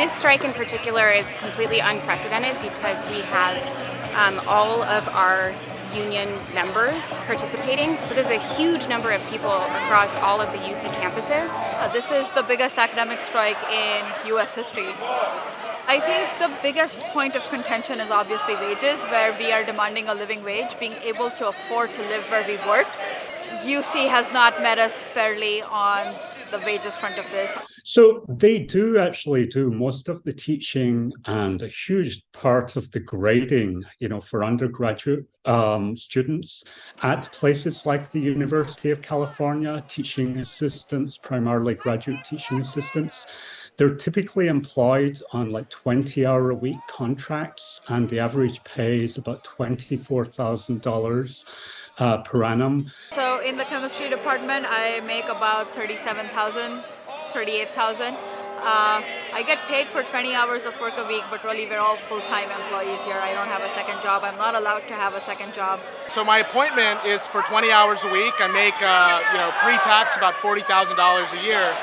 This strike in particular is completely unprecedented because we have all of our union members participating. So there's a huge number of people across all of the UC campuses. This is the biggest academic strike in US history. I think the biggest point of contention is obviously wages, where we are demanding a living wage, being able to afford to live where we work. UC has not met us fairly on the wages front of this. So they do actually do most of the teaching and a huge part of the grading, for undergraduate students at places like the University of California, teaching assistants, primarily graduate teaching assistants. They're typically employed on like 20-hour-a-week contracts, and the average pay is about $24,000 per annum. So in the chemistry department, I make about 37,000, 38,000. I get paid for 20 hours of work a week, but really we're all full-time employees here. I don't have a second job. I'm not allowed to have a second job. So my appointment is for 20 hours a week. I make, pre-tax about $40,000 a year.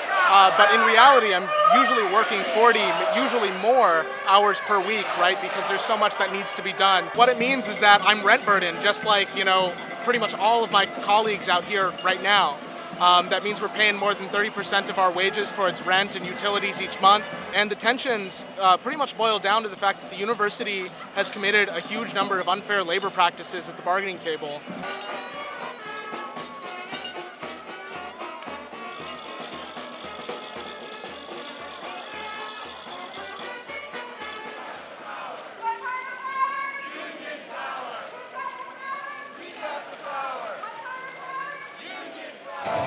But in reality, I'm usually working 40, usually more hours per week, right? Because there's so much that needs to be done. What it means is that I'm rent burdened, just like, pretty much all of my colleagues out here right now. That means we're paying more than 30% of our wages towards rent and utilities each month. And the tensions pretty much boil down to the fact that the university has committed a huge number of unfair labor practices at the bargaining table.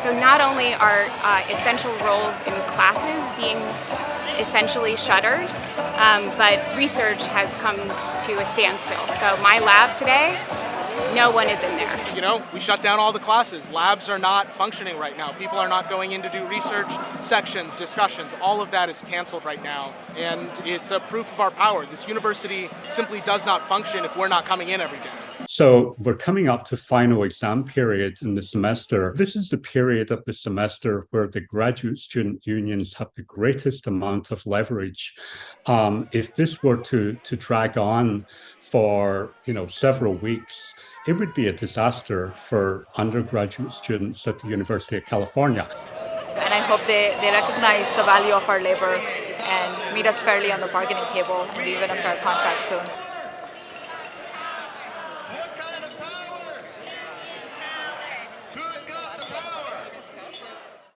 So not only are essential roles in classes being essentially shuttered, but research has come to a standstill. So my lab today, no one is in there. We shut down all the classes. Labs are not functioning right now. People are not going in to do research sections, discussions. All of that is canceled right now. And it's a proof of our power. This university simply does not function if we're not coming in every day. So we're coming up to final exam period in the semester. This is the period of the semester where the graduate student unions have the greatest amount of leverage. If this were to drag on for several weeks, it would be a disaster for undergraduate students at the University of California. And I hope they recognize the value of our labor and meet us fairly on the bargaining table and even a fair contract soon.